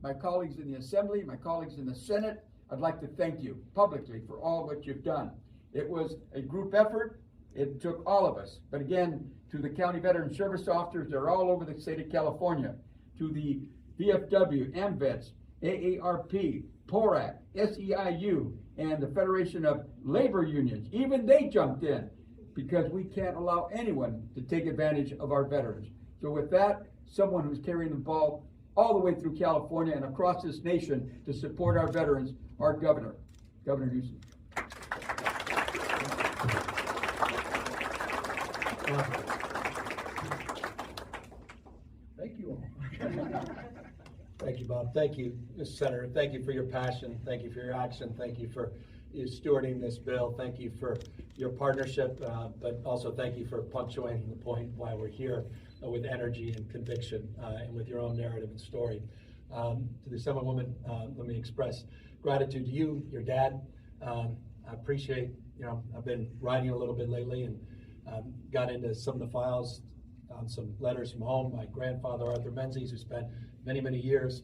my colleagues in the Assembly, my colleagues in the Senate, I'd like to thank you publicly for all what you've done. It was a group effort. It took all of us. But again, to the County Veteran Service Officers that are all over the state of California, to the VFW, AMVETS, AARP, PORAC, SEIU, and the Federation of Labor Unions, even they jumped in because we can't allow anyone to take advantage of our veterans. So with that, someone who's carrying the ball all the way through California and across this nation to support our veterans, our governor, Governor Newsom. Thank you all. Thank you, Bob. Thank you, Mr. Senator. Thank you for your passion. Thank you for your action. Thank you for stewarding this bill. Thank you for your partnership, but also thank you for punctuating the point why we're here with energy and conviction and with your own narrative and story. To the Assemblywoman, let me express gratitude to you, your dad. I appreciate, I've been writing a little bit lately and got into some of the files on some letters from home. My grandfather, Arthur Menzies, who spent many, many years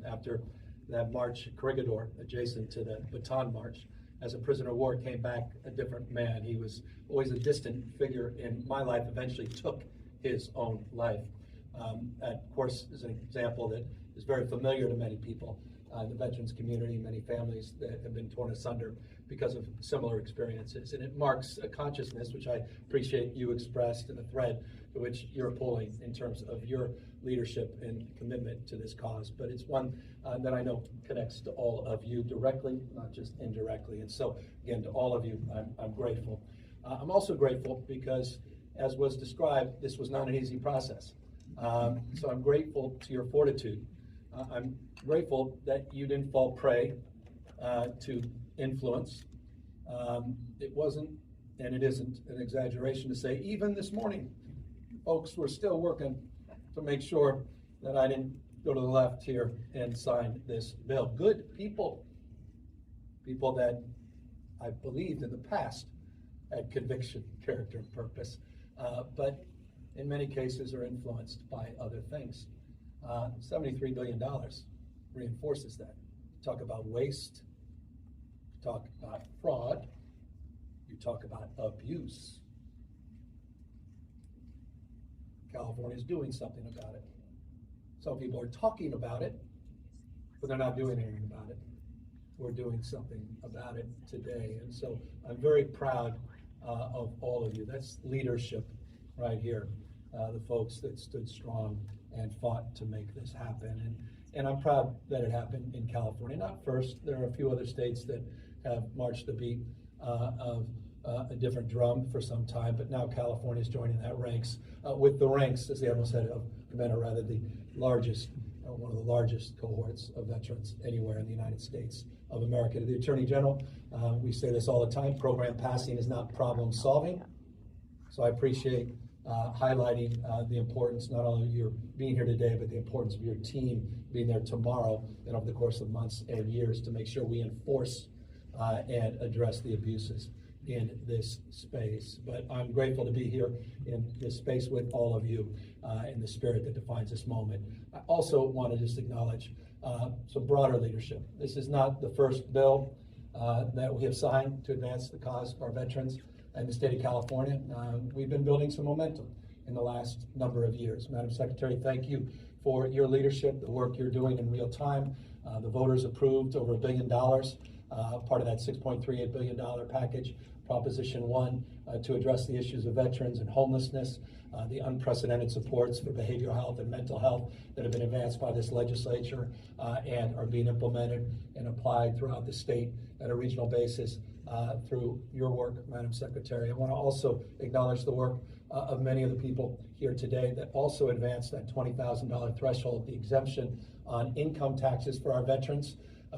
after that march, Corregidor, adjacent to the Baton March, as a prisoner of war, came back a different man. He was always a distant figure in my life, eventually took his own life. That, of course, is an example that is very familiar to many people in the veterans community, many families that have been torn asunder because of similar experiences. And it marks a consciousness, which I appreciate you expressed, and a thread to which you're pulling in terms of your leadership and commitment to this cause. But it's one that I know connects to all of you directly, not just indirectly. And so, again, to all of you, I'm grateful. I'm also grateful because, as was described, this was not an easy process. So I'm grateful to your fortitude. I'm grateful that you didn't fall prey to influence. It wasn't, and it isn't, an exaggeration to say, even this morning, folks were still working to make sure that I didn't go to the left here and sign this bill. Good people, people that I believed in the past had conviction, character, and purpose, but in many cases are influenced by other things. $73 billion reinforces that. Talk about waste, talk about fraud, you talk about abuse. California is doing something about it. Some people are talking about it, but they're not doing anything about it. We're doing something about it today. And so I'm very proud of all of you. That's leadership right here. The folks that stood strong and fought to make this happen. And I'm proud that it happened in California. Not first, there are a few other states that have marched the beat of a different drum for some time, but now California is joining that ranks with the ranks, as the Admiral said, of Commander, rather the largest, one of the largest cohorts of veterans anywhere in the United States of America. To the Attorney General, we say this all the time, program passing is not problem solving. So I appreciate highlighting the importance, not only of your being here today, but the importance of your team being there tomorrow and over the course of months and years to make sure we enforce and address the abuses in this space. But I'm grateful to be here in this space with all of you in the spirit that defines this moment. I also want to just acknowledge some broader leadership. This is not the first bill that we have signed to advance the cause of our veterans in the state of California. We've been building some momentum in the last number of years. Madam Secretary, thank you for your leadership, the work you're doing in real time. The voters approved over $1 billion, part of that $6.38 billion package, Proposition 1, to address the issues of veterans and homelessness, the unprecedented supports for behavioral health and mental health that have been advanced by this legislature and are being implemented and applied throughout the state at a regional basis through your work, Madam Secretary. I want to also acknowledge the work of many of the people here today that also advanced that $20,000 threshold, the exemption on income taxes for our veterans.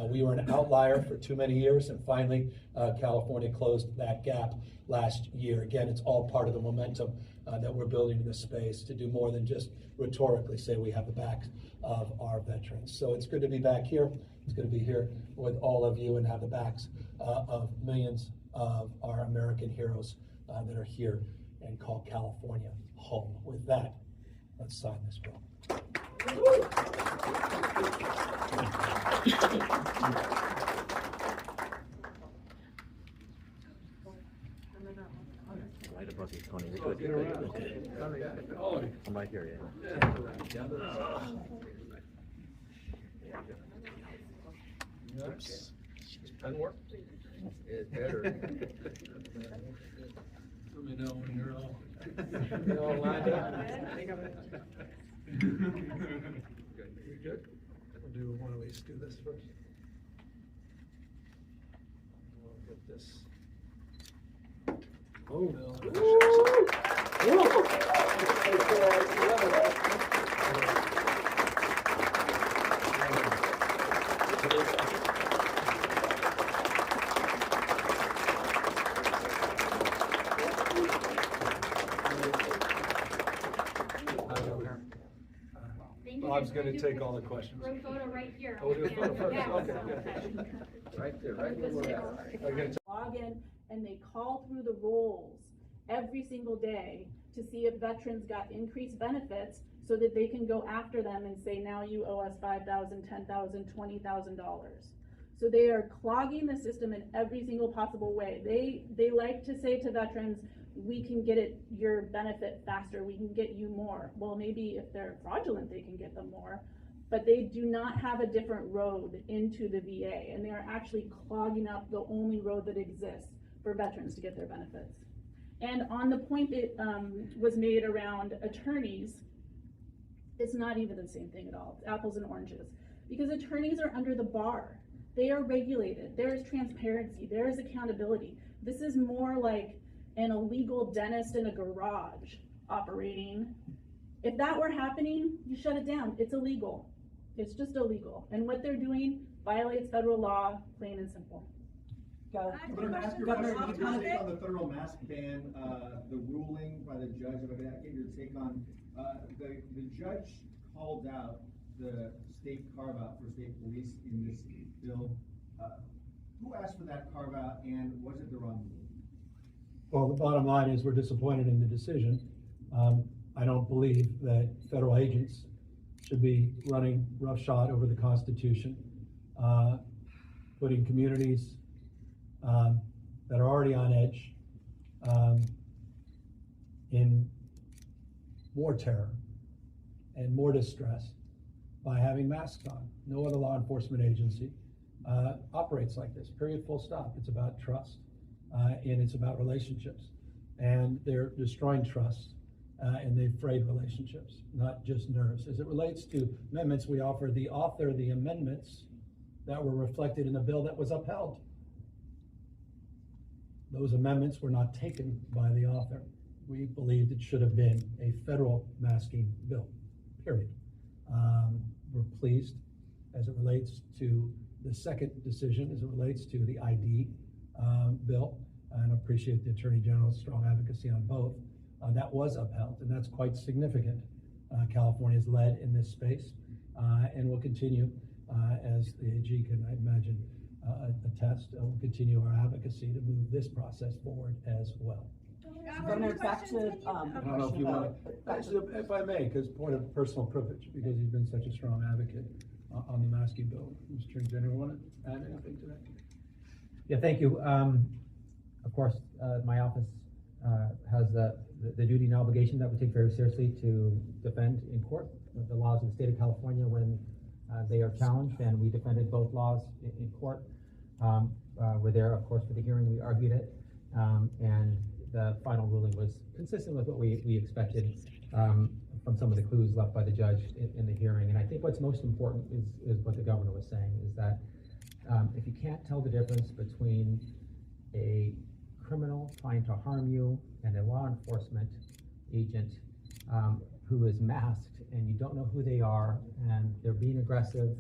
We were an outlier for too many years, and finally, California closed that gap last year. Again, it's all part of the momentum that we're building in this space to do more than just rhetorically say we have the back of our veterans. So it's good to be back here. It's good to be here with all of you and have the backs of millions of our American heroes that are here and call California home. With that, let's sign this bill. Right above you, Tony. You're good. Okay. I'm right here, yeah. Oops. Doesn't work. It better. Let me know when you're all lined up. You good? We'll why don't we just do this first? We'll get this. Bob's gonna take all the questions. Group photo right here. Oh, we'll do a photo first. Yeah. Okay, good. Right there, right where we're at. Okay. Log in and they call through the rolls every single day to see if veterans got increased benefits so that they can go after them and say, now you owe us $5,000, $10,000, $20,000. So they are clogging the system in every single possible way. They like to say to veterans, we can get your benefit faster, we can get you more. Well, maybe if they're fraudulent, they can get them more, but they do not have a different road into the VA, and they are actually clogging up the only road that exists for veterans to get their benefits. And on the point that was made around attorneys, it's not even the same thing at all. It's apples and oranges, because attorneys are under the bar. They are regulated. There is transparency. There is accountability. This is more like an illegal dentist in a garage operating. If that were happening, you shut it down. It's illegal. It's just illegal. And what they're doing violates federal law, plain and simple. Governor, ask your question. Your take on the federal mask ban, the ruling by the judge. If I could get your take on the judge called out the state carve out for state police in this bill. Who asked for that carve out, and was it the wrong move? Well, the bottom line is we're disappointed in the decision. I don't believe that federal agents should be running roughshod over the Constitution, putting communities that are already on edge in more terror and more distress by having masks on. No other law enforcement agency operates like this, period, full stop. It's about trust. And it's about relationships, and they're destroying trust, and they've frayed relationships, not just nerves. As it relates to amendments, we offered the author the amendments that were reflected in the bill that was upheld. Those amendments were not taken by the author. We believed it should have been a federal masking bill, period. We're pleased as it relates to the second decision, as it relates to the ID bill, and appreciate the Attorney General's strong advocacy on both. That was upheld, and that's quite significant. California's led in this space, and will continue, as the AG can, I imagine, attest, we'll continue our advocacy to move this process forward as well. Governor, back to, I don't know if you want to, actually, if I may, because point of personal privilege, because you've been such a strong advocate on the masking bill. Mr. Attorney General, want to add anything to that? Yeah, thank you. Of course, my office has the duty and obligation that we take very seriously to defend in court the laws of the state of California when they are challenged, and we defended both laws in court. We're there, of course, for the hearing. We argued it, and the final ruling was consistent with what we expected from some of the clues left by the judge in the hearing. And I think what's most important is what the governor was saying, is that if you can't tell the difference between a criminal trying to harm you and a law enforcement agent who is masked, and you don't know who they are, and they're being aggressive,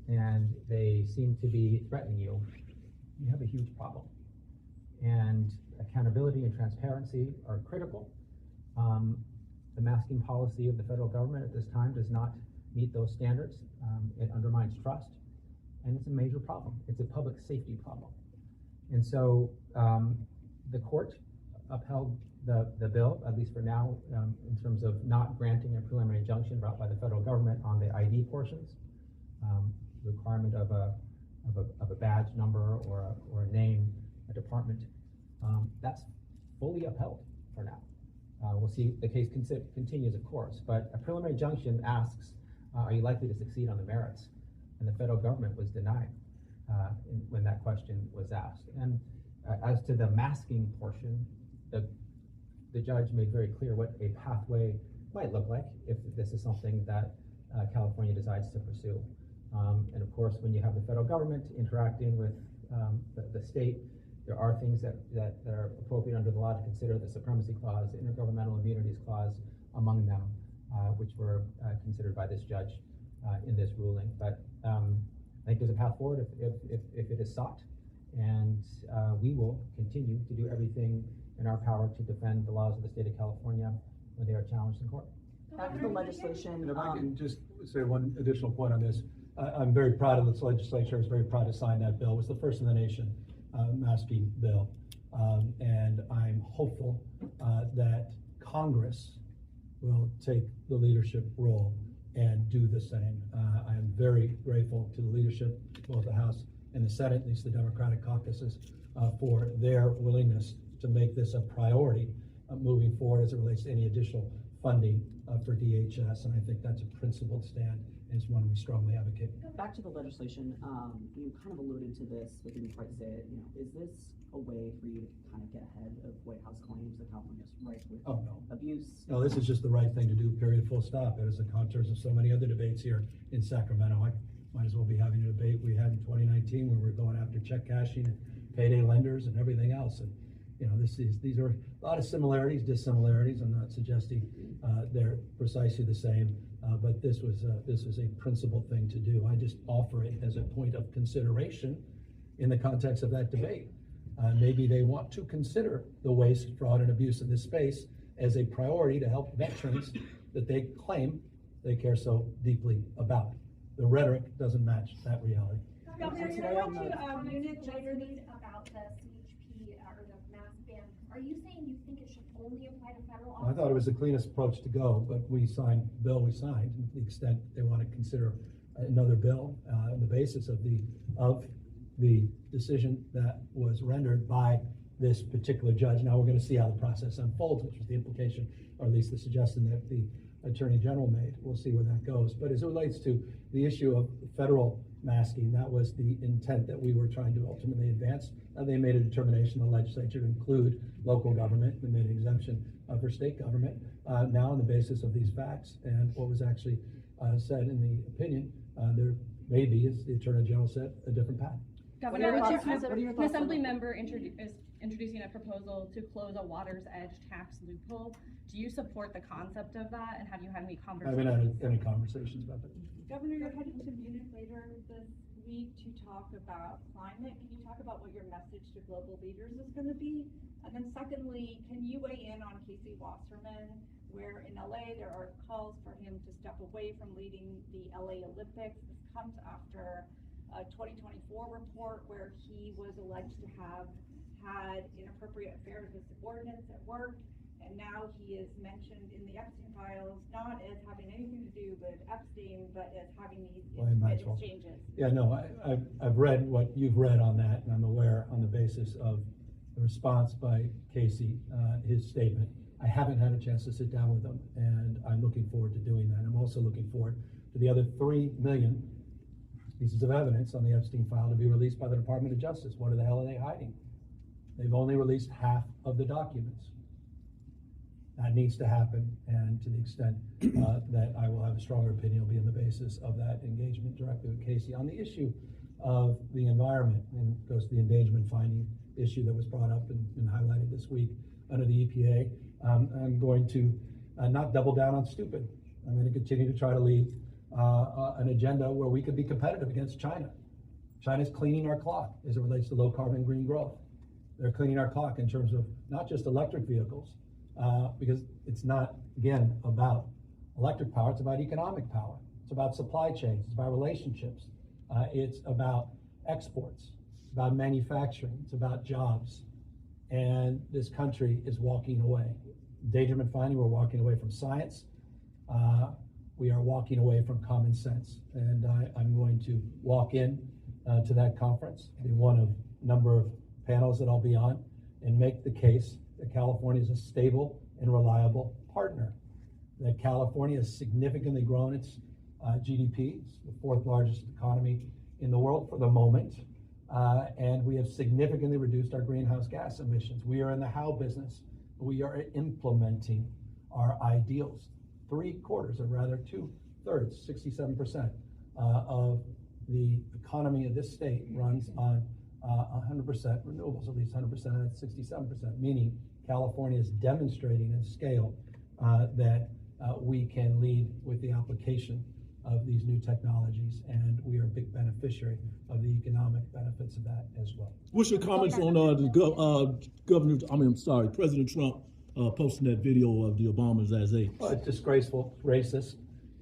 and they seem to be threatening you, you have a huge problem. And accountability and transparency are critical. The masking policy of the federal government at this time does not meet those standards. It undermines trust, and it's a major problem. It's a public safety problem. And so the court upheld the bill, at least for now, in terms of not granting a preliminary injunction brought by the federal government on the ID portions, requirement of a badge number or a name, a department, that's fully upheld for now. We'll see the case continues, of course, but a preliminary injunction asks, are you likely to succeed on the merits? And the federal government was denied when that question was asked. And as to the masking portion, the judge made very clear what a pathway might look like if this is something that California decides to pursue. And of course, when you have the federal government interacting with the state, there are things that are appropriate under the law to consider: the supremacy clause, the intergovernmental immunities clause, among them, which were considered by this judge in this ruling. But I think there's a path forward if it is sought, and we will continue to do everything in our power to defend the laws of the state of California when they are challenged in court. Back to the legislation. And if I can just say one additional point on this, I'm very proud of this legislature. I was very proud to sign that bill. It was the first in the nation masking bill. And I'm hopeful that Congress will take the leadership role and do the same. I am very grateful to the leadership, both the House and the Senate, at least the Democratic caucuses, for their willingness to make this a priority moving forward as it relates to any additional funding for DHS. And I think that's a principled stand, and it's one we strongly advocate. Back to the legislation, you kind of alluded to this, but didn't quite say it. Is this a way for you to kind of get ahead of White House claims that California's rife with abuse? No, this is just the right thing to do, period, full stop. It is the contours of so many other debates here in Sacramento. I might as well be having a debate we had in 2019 when we were going after check cashing and payday lenders and everything else. And these are a lot of similarities, dissimilarities. I'm not suggesting they're precisely the same, but this was a principled thing to do. I just offer it as a point of consideration in the context of that debate. Maybe they want to consider the waste, fraud, and abuse in this space as a priority to help veterans that they claim they care so deeply about. The rhetoric doesn't match that reality. Governor, you're going to unit later about the CHP or the mask ban. Are you saying you think it should only apply to federal officers? I thought it was the cleanest approach to go, but we signed the bill we signed. To the extent they want to consider another bill on the basis of the decision that was rendered by this particular judge. Now we're going to see how the process unfolds, which was the implication, or at least the suggestion that the Attorney General made. We'll see where that goes. But as it relates to the issue of federal masking, that was the intent that we were trying to ultimately advance. They made a determination, the legislature, to include local government. They made an exemption for state government. Now on the basis of these facts and what was actually said in the opinion, there may be, as the Attorney General said, a different path. Governor, an assembly member is introducing a proposal to close a water's edge tax loophole. Do you support the concept of that, and have you had any conversations? I haven't had any conversations about that. Governor, you're headed to Munich later this week to talk about climate. Can you talk about what your message to global leaders is going to be? And then secondly, can you weigh in on Casey Wasserman, where in LA there are calls for him to step away from leading the LA Olympics? This comes after a 2024 report where he was alleged to have had inappropriate affairs with subordinates at work, and now he is mentioned in the Epstein files not as having anything to do with Epstein, but as having these exchanges. Yeah, no, I've read what you've read on that, and I'm aware on the basis of the response by Casey, his statement. I haven't had a chance to sit down with him, and I'm looking forward to doing that. I'm also looking forward to the other 3 million pieces of evidence on the Epstein file to be released by the Department of Justice. What the hell are they hiding? They've only released half of the documents. That needs to happen, and to the extent that I will have a stronger opinion, will be on the basis of that engagement directly with Casey. On the issue of the environment, and of course the endangerment finding issue that was brought up and highlighted this week under the EPA, I'm going to not double down on stupid. I'm going to continue to try to lead an agenda where we could be competitive against China. China's cleaning our clock as it relates to low carbon green growth. They're cleaning our clock in terms of not just electric vehicles, because it's not, again, about electric power, it's about economic power. It's about supply chains, it's about relationships. It's about exports, it's about manufacturing, it's about jobs. and this country is walking away. Endangerment finding, we're walking away from science. We are walking away from common sense. And I'm going to walk in to that conference, be one of a number of panels that I'll be on, and make the case that California is a stable and reliable partner. That California has significantly grown its GDP. It's the fourth largest economy in the world for the moment. And we have significantly reduced our greenhouse gas emissions. We are in the how business. We are implementing our ideals. 3/4, or rather 2/3, 67% of the economy of this state runs on 100% renewables, at least 100% of that 67%, meaning California is demonstrating in scale that we can lead with the application of these new technologies, and we are a big beneficiary of the economic benefits of that as well. What's your comments on President Trump posting that video of the Obamas as a... Well, it's disgraceful, racist,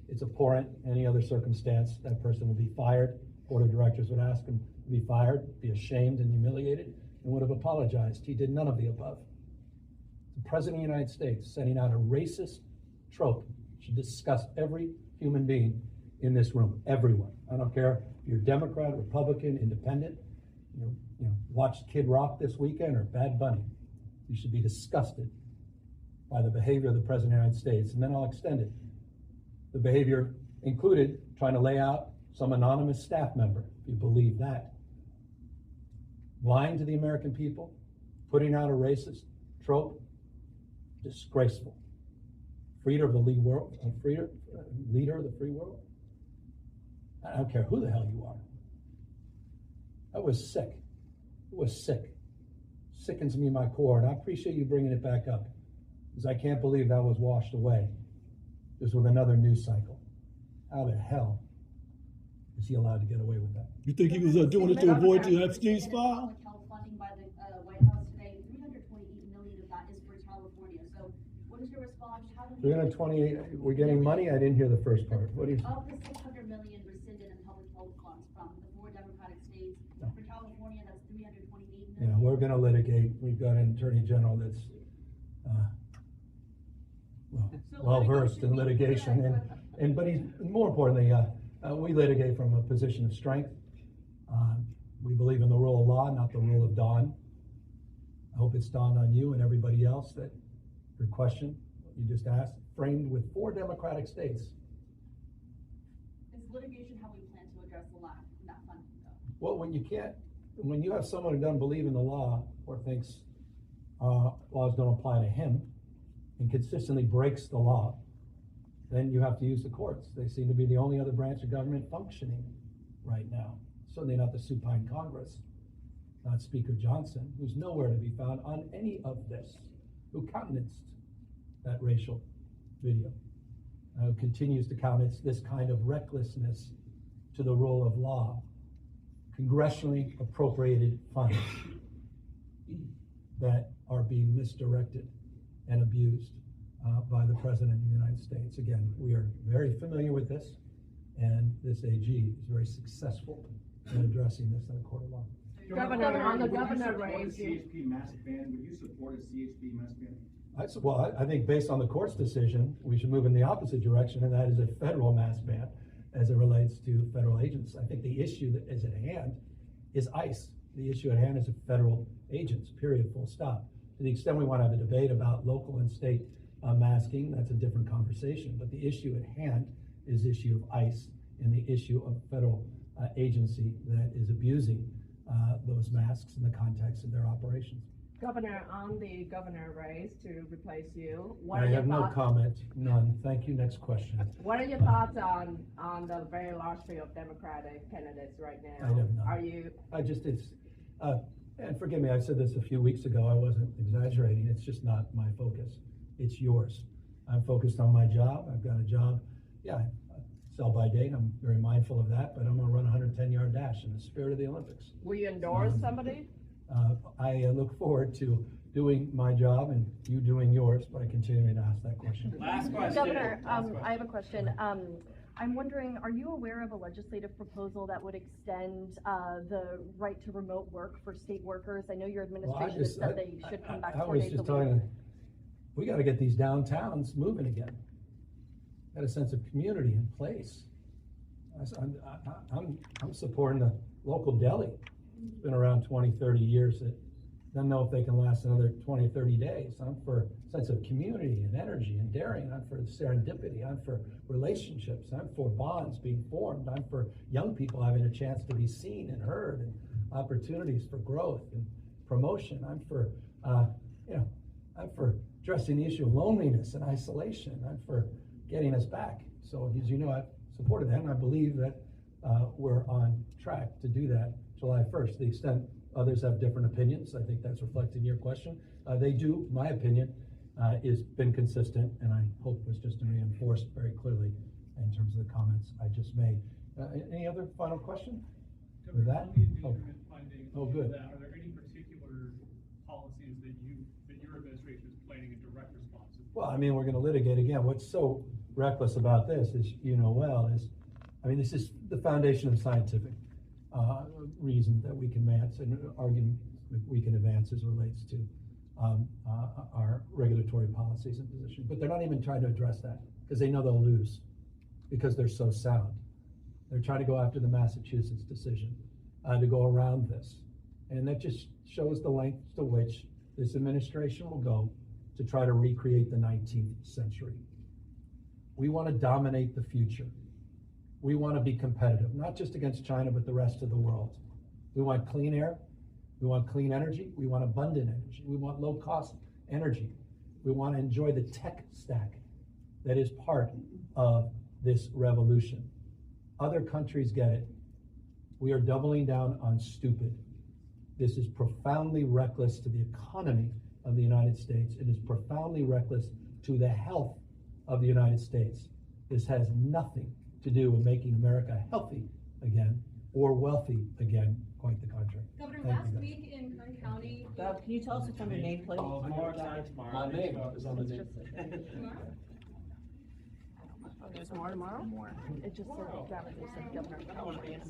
it's abhorrent. Any other circumstance, that person would be fired. Board of directors would ask him to be fired, be ashamed and humiliated, and would have apologized. He did none of the above. The President of the United States sending out a racist trope should disgust every human being in this room, everyone. I don't care if you're Democrat, Republican, Independent, watched Kid Rock this weekend or Bad Bunny. You should be disgusted by the behavior of the President of the United States. And then I'll extend it. The behavior included trying to lay out some anonymous staff member, if you believe that. Lying to the American people, putting out a racist trope, disgraceful. Leader of the leader of the free world. I don't care who the hell you are. That was sick. It was sick. Sickens me in my core, and I appreciate you bringing it back up, because I can't believe that was washed away just with another news cycle. How the hell is he allowed to get away with that? You think he was doing it to avoid the Epstein's file? Health funding by the White House today, $328 million of that is for California. So what is your response? How do we... 328, we're getting money? I didn't hear the first part. What do you... Of the $600 million rescinded in public health funds from the 4 Democratic states, for California, that's $328 million. Yeah, we're going to litigate. We've got an attorney general that's well-versed in litigation, but he's more importantly, we litigate from a position of strength. We believe in the rule of law, not the rule of dawn. I hope it's dawned on you and everybody else that your question, what you just asked, framed with 4 Democratic states. Is litigation how we plan to address the lack of that funding, though? Well, when you have someone who doesn't believe in the law or thinks laws don't apply to him and consistently breaks the law, then you have to use the courts. They seem to be the only other branch of government functioning right now. Certainly not the supine Congress, not Speaker Johnson, who's nowhere to be found on any of this, who countenanced that racial video, who continues to countenance this kind of recklessness to the rule of law, congressionally appropriated funds that are being misdirected and abused by the President of the United States. Again, we are very familiar with this, and this AG is very successful in addressing this in a court of law. Governor, on the governor raised CHP mask ban, would you support a CHP mask ban? Well, I think based on the court's decision, we should move in the opposite direction, and that is a federal mask ban as it relates to federal agents. I think the issue that is at hand is ICE. The issue at hand is federal agents, period, full stop. To the extent we want to have a debate about local and state masking, that's a different conversation. But the issue at hand is the issue of ICE and the issue of federal agency that is abusing those masks in the context of their operations. Governor, on the governor race to replace you, I have no comment, none. Thank you. Next question. What are your thoughts on the very large field of Democratic candidates right now? I have none. Are you? And forgive me, I said this a few weeks ago. I wasn't exaggerating. It's just not my focus. It's yours. I'm focused on my job. I've got a job. Yeah, sell by date. I'm very mindful of that, but I'm going to run a 110-yard dash in the spirit of the Olympics. Will you endorse somebody? I look forward to doing my job and you doing yours by continuing to ask that question. Last question. Governor, I have a question. I'm wondering, are you aware of a legislative proposal that would extend the right to remote work for state workers? I know your administration has said that you should come back 4 days a week. We gotta get these downtowns moving again. Got a sense of community in place. I'm supporting the local deli. It's been around 20, 30 years. It doesn't know if they can last another 20 or 30 days. I'm for a sense of community and energy and daring. I'm for serendipity. I'm for relationships. I'm for bonds being formed. I'm for young people having a chance to be seen and heard, and opportunities for growth and promotion. I'm for, I'm for addressing the issue of loneliness and isolation. I'm for getting us back. So as you know, I've supported that, and I believe that we're on track to do that July 1st. To the extent others have different opinions, I think that's reflected in your question. They do, my opinion, has been consistent, and I hope was just reinforced very clearly in terms of the comments I just made. Any other final question? With that? Oh, good. Are there any particular policies that your administration is planning in direct response to? Well, I mean, we're going to litigate again. What's so reckless about this is, this is the foundation of scientific reason that we can advance and argument we can advance as it relates to our regulatory policies and position. But they're not even trying to address that because they know they'll lose because they're so sound. They're trying to go after the Massachusetts decision to go around this. And that just shows the lengths to which this administration will go to try to recreate the 19th century. We want to dominate the future. We want to be competitive, not just against China, but the rest of the world. We want clean air. We want clean energy. We want abundant energy. We want low-cost energy. We want to enjoy the tech stack that is part of this revolution. Other countries get it. We are doubling down on stupid. This is profoundly reckless to the economy of the United States. It is profoundly reckless to the health of the United States. This has nothing to do with making America healthy again or wealthy again, quite the contrary. Governor, Thank last you. week in Kern County. Can you tell us what's on your name, please? My name is on the name. There's more tomorrow? More. It just said Gavin Newsom, Governor of California.